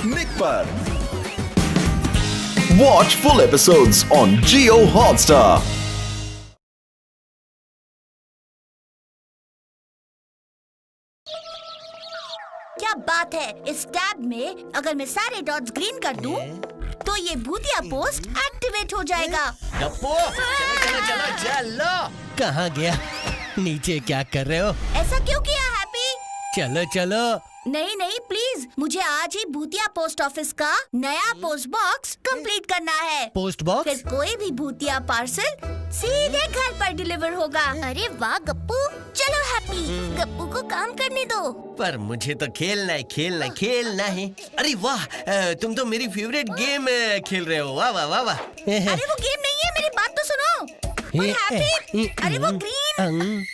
निक पर। Watch full episodes on Jio Hotstar. क्या बात है, इस टैब में अगर मैं सारे डॉट्स ग्रीन कर दूं, तो ये भूतिया पोस्ट एक्टिवेट हो जाएगा। गप्पू, चलो चलो चलो चलो। कहाँ गया? नीचे क्या कर रहे हो? ऐसा क्यों किया हैप्पी? चलो चलो। नहीं नहीं प्लीज, मुझे आज ही भूतिया पोस्ट ऑफिस का नया पोस्ट बॉक्स कंप्लीट करना है। Post box? फिर कोई भी भूतिया पार्सल सीधे घर पर डिलीवर होगा। अरे वाह गप्पू, चलो हैप्पी, गप्पू को काम करने दो। पर मुझे तो खेलना है। अरे वाह, तुम तो मेरी फेवरेट गेम खेल रहे हो। वाह वाह वाह वाह। अरे वो गेम नहीं है, मेरी बात तो सुनो। हैप्पी, अरे वो green.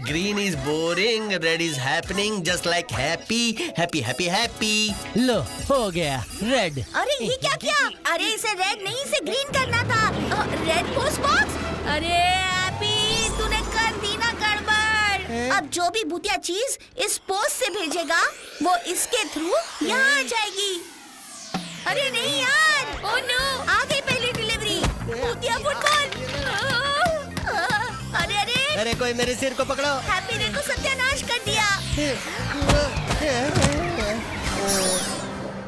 Green is boring, red is happening, just like happy happy happy happy. लो हो गया रेड। अरे ये क्या किया? अरे इसे रेड नहीं, इसे ग्रीन करना था। Red post box. अरे हैप्पी, तूने कर दी ना गड़बड़। अब जो भी भूतिया चीज इस पोस्ट से भेजेगा, वो इसके थ्रू यहाँ आ जाएगी। अरे नहीं यार, ओह नो, आ गई पहली डिलीवरी। भूतिया फुटबॉल। अरे अरे अरे कोई मेरे सिर को पकड़ो। हैप्पी ने तो सत्यानाश कर दिया।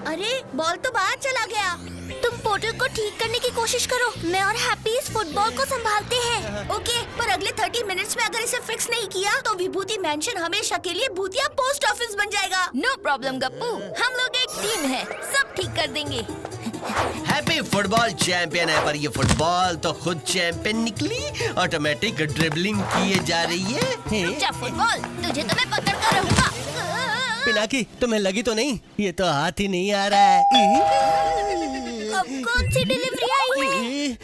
अरे बॉल तो बाहर चला गया। तुम पोर्टल को ठीक करने की कोशिश करो, मैं और हैप्पी इस फुटबॉल को संभालते हैं। ओके, पर अगले 30 मिनट्स में अगर इसे फिक्स नहीं किया, तो विभूति मैंशन हमेशा के लिए भूतिया पोस्ट ऑफिस बन जाएगा। नो प्रॉब्लम गप्पू, हम लोग एक टीम है, सब ठीक कर देंगे। हैप्पी फुटबॉल चैंपियन है, पर ये फुटबॉल तो खुद चैंपियन निकली। ऑटोमेटिक ड्रिबलिंग किए जा रही है। रुक जा फुटबॉल, तुझे तो मैं पकड़ कर रहूंगा। पिनाकी, तुम्हें लगी तो नहीं? ये तो हाथ ही नहीं आ रहा है। अब कौन सी डिलीवरी आई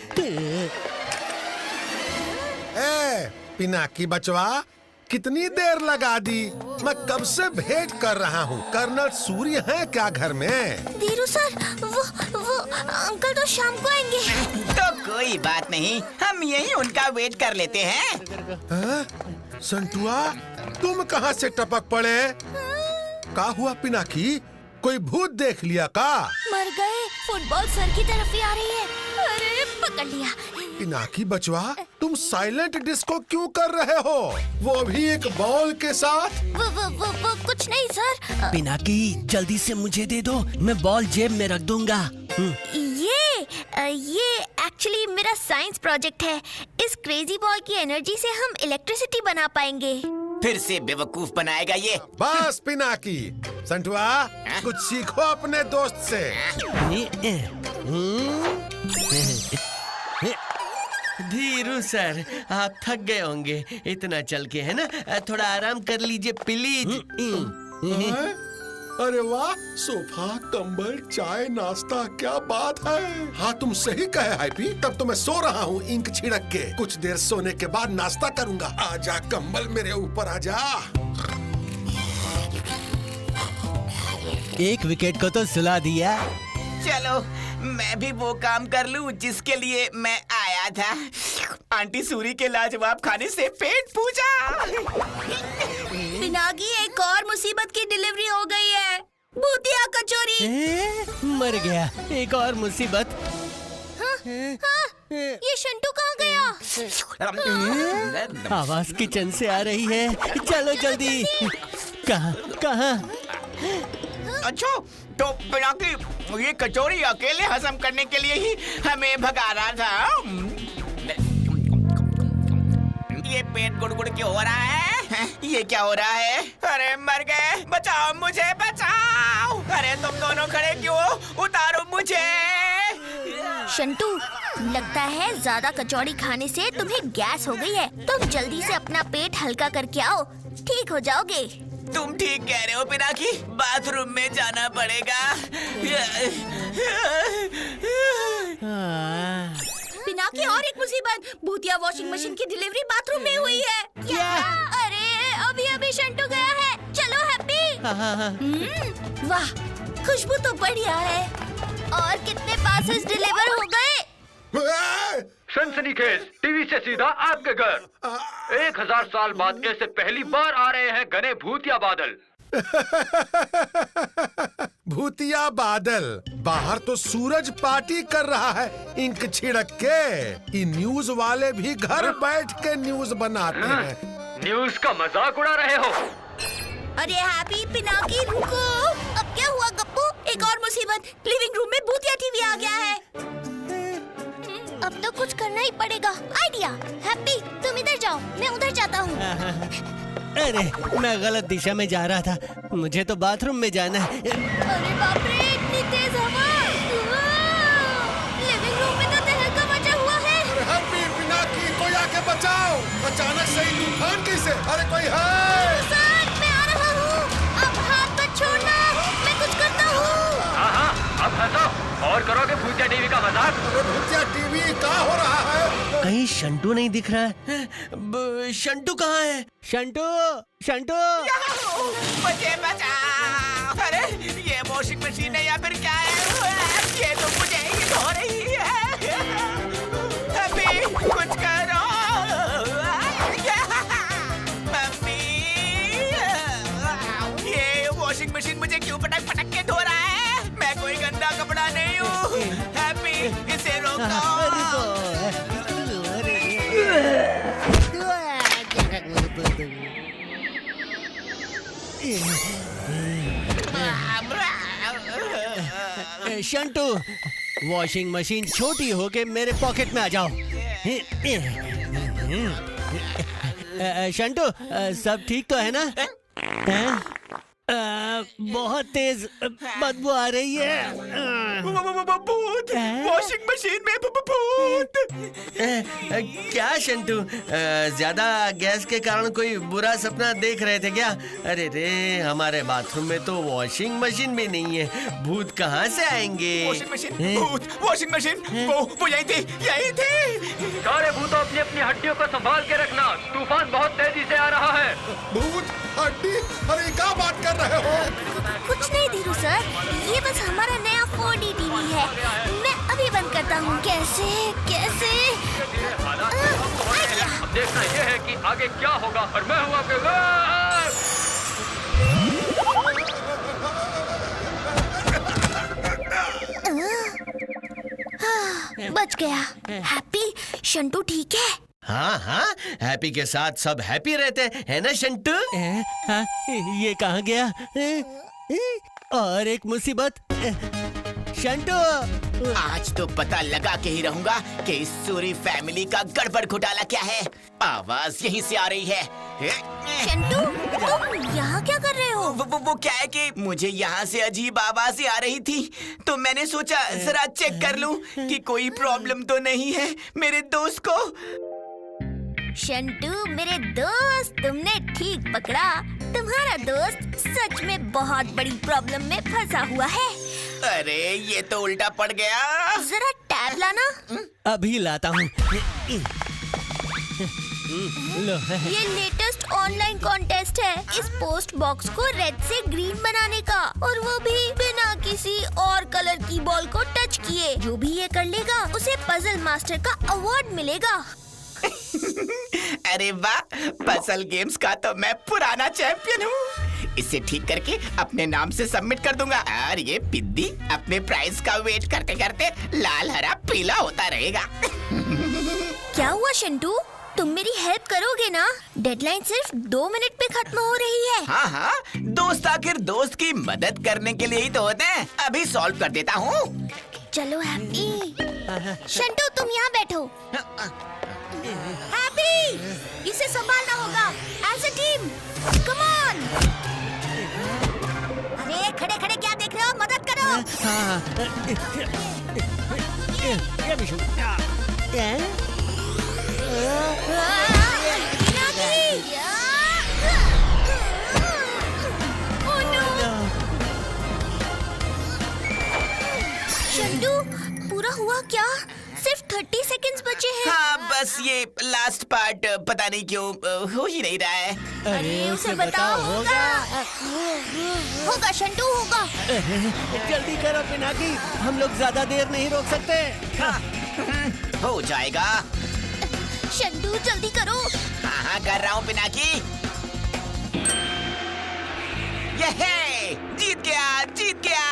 है? पिनाकी बचवा, कितनी देर लगा दी? मैं कब से भेंट कर रहा हूँ। कर्नल सूर्य है क्या घर में? धीरू सर, वो अंकल तो शाम को आएंगे। तो कोई बात नहीं, हम यही उनका वेट कर लेते हैं। संटुआ, तुम कहाँ से टपक पड़े? क्या हुआ पिनाकी? कोई भूत देख लिया का? मर गए, फुटबॉल सर की तरफ ही आ रही है। अरे पकड़ लिया। पिनाकी बचवा, तुम साइलेंट डिस्को क्यों कर रहे हो? वो भी एक बॉल के साथ? वो कुछ नहीं सर। पिनाकी, जल्दी से मुझे दे दो, मैं बॉल जेब में रख दूंगा। ये एक्चुअली मेरा साइंस प्रोजेक्ट है। इस क्रेजी बॉल की एनर्जी से हम इलेक्ट्रिसिटी बना पाएंगे। फिर से बेवकूफ बनाएगा ये। बस पिनाकी, संटुआ कुछ सीखो अपने दोस्त से। धीरू सर, आप थक गए होंगे इतना चल के, है ना? थोड़ा आराम कर लीजिए प्लीज। अरे वाह, सोफा, कंबल, चाय, नाश्ता, क्या बात है। हाँ तुम सही कहे हैप्पी, तब तो मैं सो रहा हूँ इंक छिड़क के। कुछ देर सोने के बाद नाश्ता करूँगा। आजा कंबल मेरे ऊपर आजा। एक विकेट को तो सुला दिया। चलो मैं भी वो काम कर लूं जिसके लिए मैं आया था। आंटी सूरी के लाजवाब खाने से पेट पूजा। पिनाकी, एक और मुसीबत की डिलीवरी हो गई है। भूतिया कचौरी। मर गया, एक और मुसीबत। ये शंटू कहाँ गया? आवाज किचन से आ रही है, चलो जल्दी। कहाँ? अच्छा, तो पिनाकी, ये कचौरी अकेले हजम करने के लिए ही हमें भगा रहा था। ये पेट गुड़गुड़ क्यों हो रहा है? ये क्या हो रहा है? अरे मर गए, बचाओ मुझे, बचाओ। अरे तुम दोनों खड़े क्यों? उतारो मुझे। शंटू, लगता है ज्यादा कचौड़ी खाने से तुम्हें गैस हो गई है। तुम जल्दी से अपना पेट हल्का करके आओ, ठीक हो जाओगे। तुम ठीक कह रहे हो पिनाकी, बाथरूम में जाना पड़ेगा। पिनाकी, और एक मुसीबत, भूतिया वॉशिंग मशीन की डिलीवरी बाथरूम में हुई है। क्या? अरे अभी शंटू गया है। चलो हैप्पी। वाह, खुशबू तो बढ़िया है। और कितने पासेस डिलीवर हो गए? सनसनीखेज टीवी से सीधा आपके घर। 1000 साल बाद ऐसे पहली बार आ रहे हैं घने भूतिया बादल। भूतिया बादल, बाहर तो सूरज पार्टी कर रहा है इंक छिड़क के। ये न्यूज वाले भी घर बैठ के न्यूज बनाते हैं। न्यूज का मजाक उड़ा रहे हो? अरे हैप्पी, पिनाकी रुको। अब क्या हुआ गप्पू? एक और मुसीबत, लिविंग रूम में भूतिया टीवी आ गया है। अब तो कुछ करना ही पड़ेगा। आइडिया। हैप्पी तुम इधर जाओ, मैं उधर जाता हूँ। अरे मैं गलत दिशा में जा रहा था, मुझे तो बाथरूम में जाना है। अरे बाप रे, इतनी तेज हवा! लिविंग रूम में तो तहलका मचा हुआ है। अरे हैप्पी, पिनाकी, कोई आके बचाओ। अचानक से ही तूफान कैसे? अरे कोई है? सर मैं आ रहा हूँ, अब हाथ मत छोड़ना, मैं कुछ करता हूँ। हाँ, अब हंसो और करोगे भूतिया टीवी का मजाक। अरे भूतिया टीवी कहाँ हो रहा है? कहीं शंटू नहीं दिख रहा है। शंटू कहाँ है? शंटू, शंटू! मुझे बचाओ। अरे ये वॉशिंग मशीन है या फिर क्या है? ये तो मुझे ही धो रही है। अभी कुछ करो मम्मी। ये वॉशिंग मशीन मुझे क्यों पटक पटक के धो रहा है? मैं कोई गंदा कपड़ा नहीं हूँ। हैप्पी, इसे रोको। शंटू, वॉशिंग मशीन छोटी हो के मेरे पॉकेट में आ जाओ। शंटू, सब ठीक तो है ना? बहुत तेज बदबू आ रही है। भूत! वॉशिंग मशीन में भूत! क्या शंटू, ज्यादा गैस के कारण कोई बुरा सपना देख रहे थे क्या? अरे रे, हमारे बाथरूम में तो वॉशिंग मशीन भी नहीं है, भूत कहाँ से आएंगे? वॉशिंग मशीन, भूत! वॉशिंग मशीन, वो यही थी, यही थी। सारे भूतों अपनी अपनी हड्डियों को संभाल के रखना, तूफान बहुत तेजी से आ रहा है। भूत हड्डी? अरे क्या बात कर रहे हो? कुछ नहीं धीरू सर, ये बस हमारा नया 4D टीवी है। मैं अभी बंद करता हूँ। कैसे कैसे? अब देखना ये है कि आगे क्या होगा और मैं हूँ आपके बच गया। हैप्पी, शंटू ठीक है? हाँ हाँ, हैप्पी के साथ सब हैप्पी रहते हैं ना शंटू? हाँ, ये कहाँ गया? और एक मुसीबत। शंटू, आज तो पता लगा के ही रहूंगा कि इस सूरी फैमिली का गड़बड़ घोटाला क्या है। आवाज यहीं से आ रही है। शंटू, तुम यहाँ क्या कर रहे हो? वो क्या है कि मुझे यहाँ से अजीब आवाजें आ रही थी, तो मैंने सोचा जरा चेक कर लूं कि कोई प्रॉब्लम तो नहीं है मेरे दोस्त को। शंटू मेरे दोस्त, तुमने ठीक पकड़ा। तुम्हारा दोस्त सच में बहुत बड़ी प्रॉब्लम में फंसा हुआ है। अरे ये तो उल्टा पड़ गया। जरा टैब लाना। अभी लाता हूँ। लो। ये लेटेस्ट ऑनलाइन कॉन्टेस्ट है, इस पोस्ट बॉक्स को रेड से ग्रीन बनाने का, और वो भी बिना किसी और कलर की बॉल को टच किए। जो भी ये कर लेगा उसे पजल मास्टर का अवार्ड मिलेगा। अरे वाह, पजल गेम्स का तो मैं पुराना चैंपियन हूँ। इसे ठीक करके अपने नाम से सबमिट कर दूंगा और ये पिद्दी अपने प्राइज का वेट करते करते लाल हरा पीला होता रहेगा। क्या हुआ शंटू, तुम मेरी हेल्प करोगे ना? डेडलाइन सिर्फ 2 मिनट पे खत्म हो रही है। हाँ हाँ, दोस्त आखिर दोस्त की मदद करने के लिए ही तो होते हैं। अभी सॉल्व कर देता हूँ। चलो हैप्पी। शंटू तुम यहाँ बैठो। हैप्पी, इसे संभालना होगा as a team. Come on. अरे खड़े खड़े क्या देख रहे हो? मदद करो। शंटू पूरा हुआ क्या? सिर्फ 30 सेकंड्स बचे हैं। हाँ, बस ये लास्ट पार्ट पता नहीं क्यों हो ही नहीं रहा है। अरे उसे बताओ। होगा शंटू, होगा। जल्दी करो पिनाकी, हम लोग ज्यादा देर नहीं रोक सकते। हो जाएगा। शंटू जल्दी करो। हाँ हाँ, कर रहा हूँ पिनाकी। ये जीत गया, जीत गया।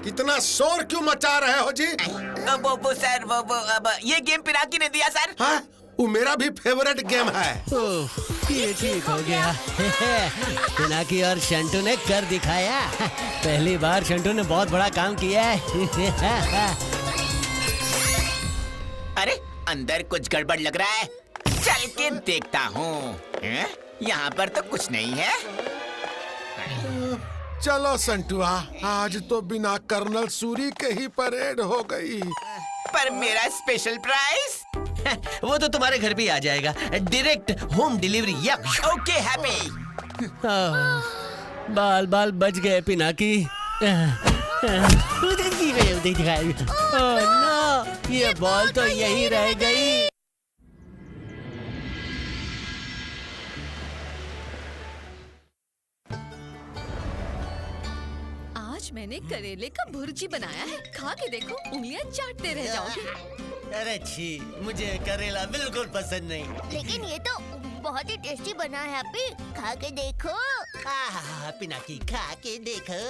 इतना शोर क्यों मचा रहे हो जी? वो सर, वो अब ये गेम पिनाकी ने दिया सर। हाँ, वो मेरा भी फेवरेट गेम है। ये ठीक हो गया। पिनाकी और शंटू ने कर दिखाया। पहली बार शंटू ने बहुत बड़ा काम किया है। अरे अंदर कुछ गड़बड़ लग रहा है, चल के देखता हूँ। यहाँ पर तो कुछ नहीं है। चलो संटुआ, आज तो बिना कर्नल सूरी के ही परेड हो गई। पर मेरा स्पेशल प्राइस? वो तो तुम्हारे घर भी आ जाएगा, direct home delivery. Okay happy. बाल बाल बच गए पिनाकी। ओह नो, ये बॉल तो यही रह गई। आज मैंने करेले का भुर्जी बनाया है, खा के देखो, उंगलियां चाटते रह जाओगे। अरे छी, मुझे करेला बिल्कुल पसंद नहीं। लेकिन ये तो बहुत ही टेस्टी बना है हैप्पी, खा के देखो। पिनाकी खा के देखो।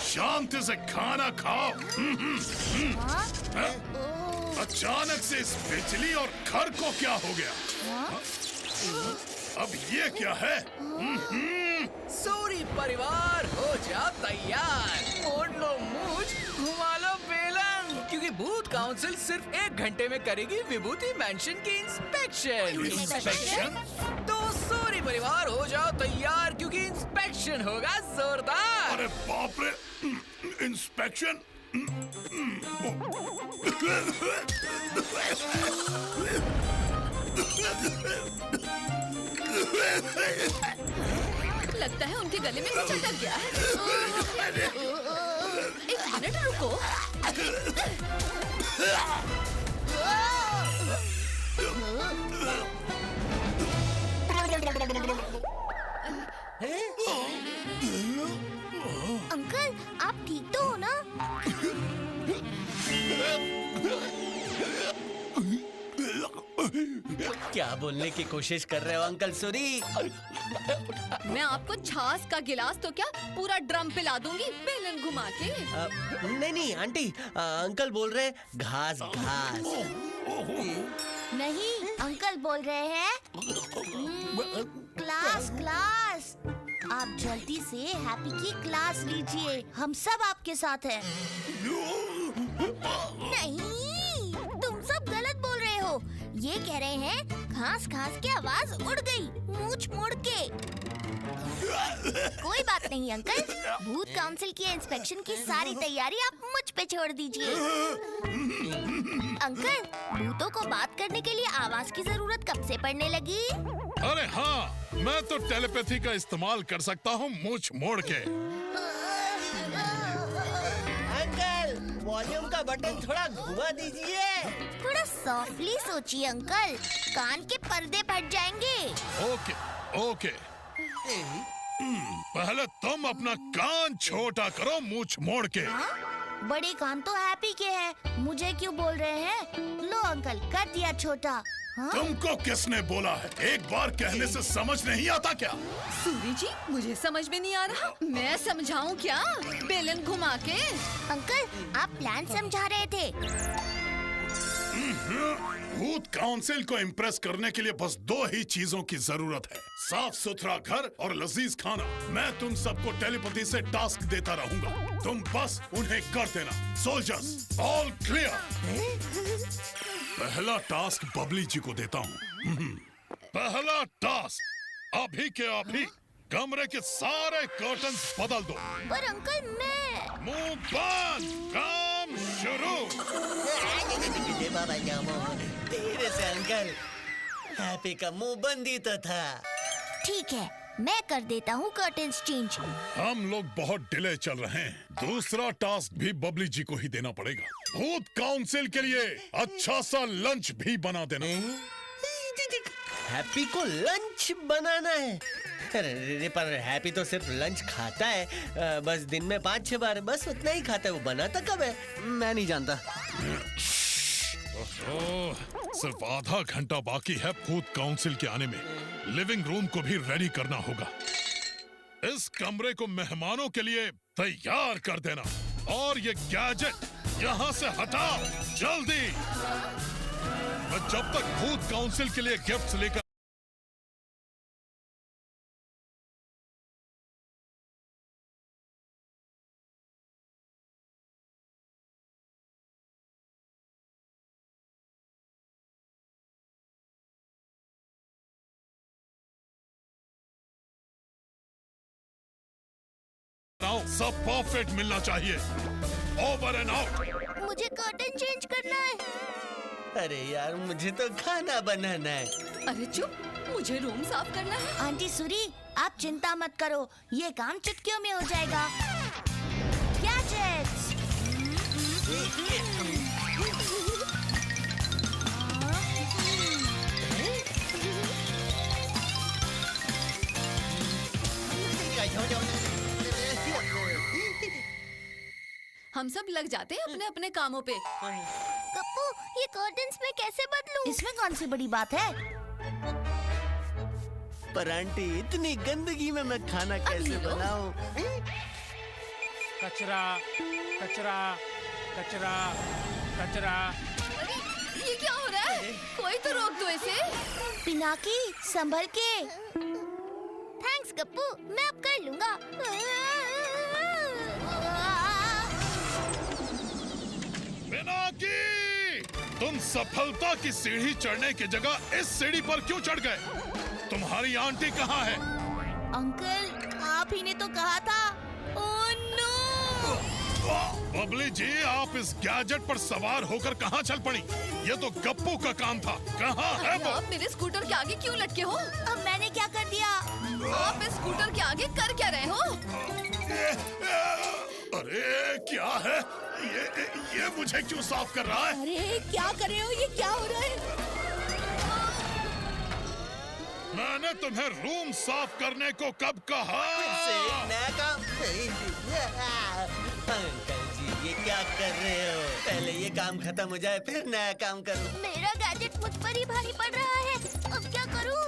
शांति से खाना खाओ। अचानक से इस बिजली और घर को क्या हो गया? अब ये क्या है? सूरी परिवार हो जाओ तैयार, मोड़ लो मूंछ, घुमा लो बेलन, क्योंकि भूत काउंसिल सिर्फ 1 घंटे में करेगी विभूति मैंशन की इंस्पेक्शन। तो सूरी परिवार हो जाओ तैयार, क्योंकि इंस्पेक्शन होगा जोरदार। अरे बाप रे, इंस्पेक्शन? लगता है उनके गले में कुछ अटक गया है। 1 मिनट रुको। अंकल, आप ठीक तो हो ना? क्या बोलने की कोशिश कर रहे हो अंकल सूरी? मैं आपको छाछ का गिलास तो क्या पूरा ड्रम पिला दूंगी बेलन घुमा के। नहीं आंटी, अंकल बोल रहे घास घास। नहीं, अंकल बोल रहे हैं क्लास क्लास। आप जल्दी से हैप्पी की क्लास लीजिए, हम सब आपके साथ हैं। नहीं, तुम सब गलत बोल रहे हो। ये कह रहे हैं घास घास की आवाज उड़ गई मूंछ मोड़ के। कोई बात नहीं अंकल, भूत काउंसिल की इंस्पेक्शन की सारी तैयारी आप मुझ पे छोड़ दीजिए। अंकल, भूतों को बात करने के लिए आवाज की जरूरत कब से पड़ने लगी? अरे हाँ, मैं तो टेलीपैथी का इस्तेमाल कर सकता हूँ मूंछ मोड़ के। अंकल, वॉल्यूम का बटन थोड़ा घुमा दीजिए। थोड़ा सॉफ्टली सोचिए अंकल, कान के पर्दे फट जाएंगे। ओके ओके, पहले तुम अपना कान छोटा करो मूंछ मोड़ के। बड़े कान तो हैप्पी के हैं, मुझे क्यों बोल रहे हैं? लो अंकल, कर दिया छोटा। हाँ? तुमको किसने बोला है? एक बार कहने से समझ नहीं आता क्या? सूरी जी, मुझे समझ में नहीं आ रहा, मैं समझाऊं क्या बेलन घुमा के? अंकल, आप प्लान समझा रहे थे। भूत काउंसिल को इम्प्रेस करने के लिए बस 2 ही चीजों की जरूरत है, साफ सुथरा घर और लजीज खाना। मैं तुम सबको टेलीपैथी से टास्क देता रहूंगा, तुम बस उन्हें कर देना। Soldiers, all clear. पहला टास्क बबली जी को देता हूँ। पहला टास्क, अभी के अभी कमरे के सारे कर्टन्स बदल दो। पर अंकल, मैं मुंह बंद, काम शुरू। तेरे से अंकल, हैप्पी का मुंह बंद ही तो था। ठीक है, मैं कर देता हूँ कर्टन्स चेंज। हम लोग बहुत डिले चल रहे हैं, दूसरा टास्क भी बबली जी को ही देना पड़ेगा। भूत काउंसिल के लिए अच्छा सा लंच भी बना देना। हैप्पी को लंच बनाना है? अरे पर हैप्पी तो सिर्फ लंच खाता है, बस दिन में 5-6 बार, बस उतना ही खाता है। वो बनाता कब है? मैं नहीं जानता। सिर्फ आधा घंटा बाकी है भूत काउंसिल के आने में। लिविंग रूम को भी रेडी करना होगा। इस कमरे को मेहमानों के लिए तैयार कर देना और ये गैजेट यहाँ से हटाओ जल्दी। मैं जब तक भूत काउंसिल के लिए गिफ्ट्स लेकर सब परफेक्ट मिलना चाहिए। Over and out. मुझे कर्टन चेंज करना है। अरे यार मुझे तो खाना बनाना है। अरे चुप, मुझे रूम साफ करना है। आंटी सूरी, आप चिंता मत करो, ये काम चुटकियों में हो जाएगा। गैजेट्स। हम सब लग जाते हैं अपने अपने कामों पे। गप्पू, ये कर्टन्स में कैसे बदलूं? इसमें कौन सी बड़ी बात है? पर आंटी इतनी गंदगी में मैं खाना कैसे बनाऊं? कचरा कचरा कचरा कचरा। अरे ये क्या हो रहा है? कोई तो रोक दो इसे। पिनाकी, संभल के। थैंक्स गप्पू, मैं अब कर लूंगा। पिनाकी, तुम सफलता की सीढ़ी चढ़ने की जगह इस सीढ़ी पर क्यों चढ़ गए? तुम्हारी आंटी कहाँ है? अंकल, आप ही ने तो कहा था। Oh no! बबली जी, आप इस गैजेट पर सवार होकर कहाँ चल पड़ी? ये तो गप्पू का काम था। कहाँ है वो? आप मेरे स्कूटर के आगे क्यों लटके हो? अब मैंने क्या कर दिया? आप इस स्कूटर के आगे कर क्या रहे हो? अरे क्या है ये मुझे क्यों साफ कर रहा है? अरे क्या कर रहे हो? ये क्या हो रहा है? मैंने तुम्हें रूम साफ करने को कब कहा? नया काम? अंकल जी ये क्या कर रहे हो? पहले ये काम खत्म हो जाए फिर नया काम करो। मेरा गैजेट मुझ पर ही भारी पड़ रहा है। अब क्या करूं?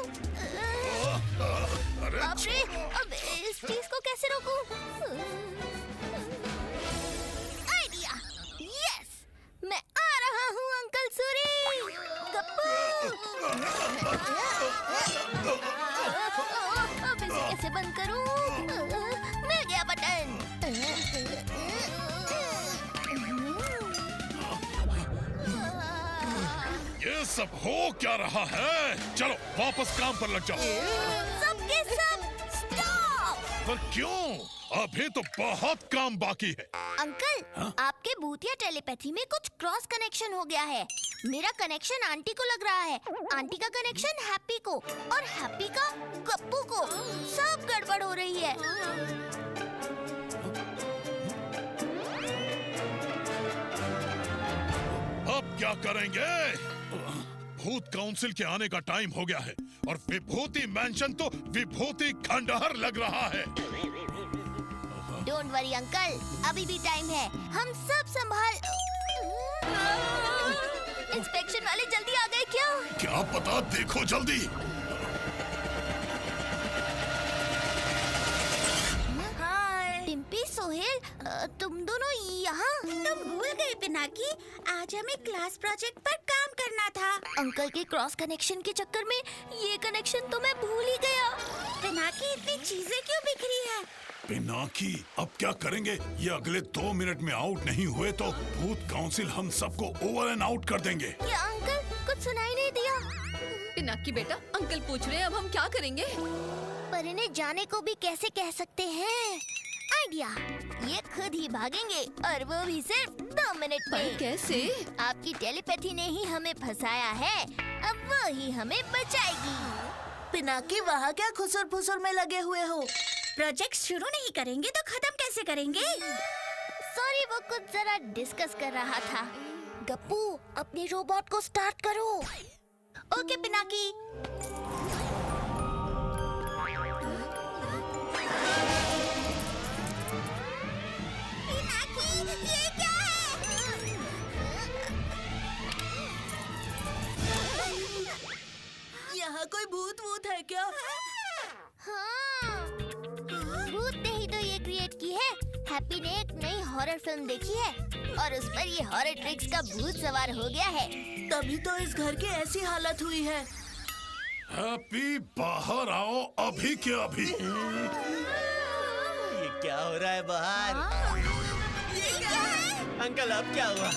बाप रे, अब इस चीज को कैसे रोकूं? आइडिया! यस! मैं आ रहा हूँ अंकल सूरी। गप्पू! अब इसे कैसे बंद करूं? मिल गया बटन। ये सब हो क्या रहा है? चलो वापस काम पर लग जाओ। सबके सब स्टॉप! पर क्यों? अभी तो बहुत काम बाकी है। अंकल, आपके भूतिया टेलीपैथी में कुछ क्रॉस कनेक्शन हो गया है। मेरा कनेक्शन आंटी को लग रहा है, आंटी का कनेक्शन हैप्पी को और हैप्पी का गप्पू को। सब गड़बड़ हो रही है। अब क्या करेंगे? भूत काउंसिल के आने का टाइम हो गया है और विभूति मैंशन तो विभूति खंडहर लग रहा है। डोंट वरी अंकल, अभी भी टाइम है। हम सब संभाल। इंस्पेक्शन वाले जल्दी आ गए क्या? क्या पता, देखो जल्दी। हाय। टिम्पी, सोहेल, तुम दोनों यहाँ? तुम भूल गए पिनाकी, आज हमें क्लास प्रोजेक्ट पर काम करना था। अंकल के क्रॉस कनेक्शन के चक्कर में ये कनेक्शन तो मैं भूल ही गया। पिनाकी, इतनी चीजें क्यों बिखरी है? पिनाकी, अब क्या करेंगे? ये अगले 2 मिनट में आउट नहीं हुए तो भूत काउंसिल हम सबको ओवर एंड आउट कर देंगे। क्या अंकल, कुछ सुनाई नहीं दिया? पिनाकी बेटा, अंकल पूछ रहे हैं अब हम क्या करेंगे? पर इन्हें जाने को भी कैसे कह सकते हैं? आइडिया! ये खुद ही भागेंगे और वो भी सिर्फ 2 मिनट में। कैसे? आपकी टेलीपैथी ने ही हमें फंसाया है, अब वो ही हमें बचाएगी। पिनाकी, वहाँ क्या खुसुर फुसुर में लगे हुए हो? प्रोजेक्ट शुरू नहीं करेंगे तो खत्म कैसे करेंगे? सॉरी, वो कुछ जरा डिस्कस कर रहा था। गप्पू, अपने रोबोट को स्टार्ट करो। ओके पिनाकी। ये क्या है? यहाँ कोई भूत वूत है क्या? हाँ, हैप्पी ने एक नई हॉरर फिल्म देखी है और उस पर ये हॉरर ट्रिक्स का भूत सवार हो गया है। तभी तो इस घर की ऐसी हालत हुई है। हैप्पी बाहर आओ अभी के अभी। ये क्या हो रहा है बाहर? ये क्या है? अंकल अब क्या हुआ?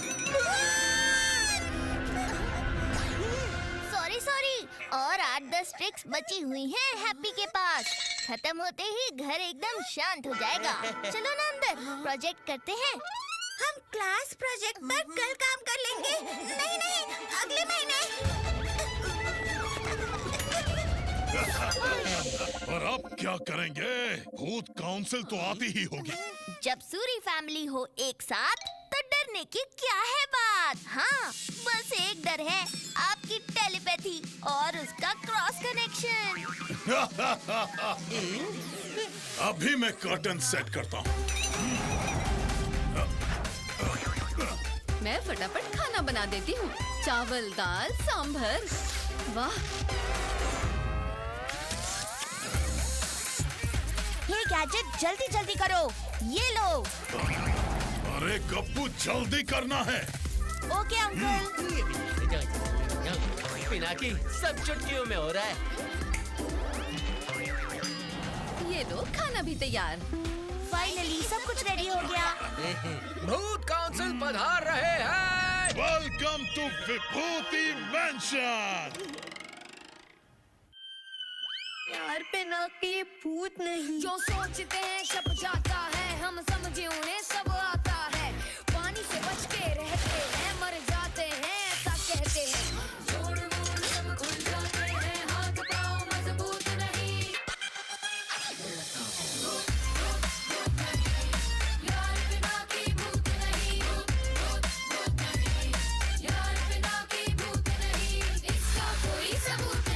सॉरी और 8-10 ट्रिक्स बची हुई हैं हैप्पी के पास। खत्म होते ही घर एकदम शांत हो जाएगा। चलो ना अंदर प्रोजेक्ट करते हैं। हम क्लास प्रोजेक्ट पर कल काम कर लेंगे। नहीं अगले महीने। और अब क्या करेंगे? भूत काउंसिल तो आती ही होगी। जब सूरी फैमिली हो एक साथ तो डरने की क्या है बात। हाँ बस एक डर है, आपकी टेलीपैथी और उसका क्रॉस कनेक्शन। अभी मैं कर्टन सेट करता हूँ। मैं फटाफट खाना बना देती हूँ। चावल दाल सांभर। वाह, ये गैजेट जल्दी करो। ये लो। अरे गप्पू जल्दी करना है। Okay uncle. पिनाकी सब चुटकियों में हो रहा है। ये लो खाना भी तैयार। फाइनली सब कुछ रेडी हो गया। भूत काउंसिल पधार रहे हैं। Welcome to Vibhuti mansion. यार पिनाकी ये भूत नहीं। जो सोचते हैं सब जाता है, हम समझे उन्हें सब आता है। पानी से बच के रहते हैं, मर जाते हैं ऐसा कहते हैं। जोड़ मोड़ सब खुल जाते हैं, हाथ पाँव मजबूत नहीं। यार पिनाकी भूत नहीं, भूत नहीं। यार पिनाकी भूत नहीं, इसका कोई सबूत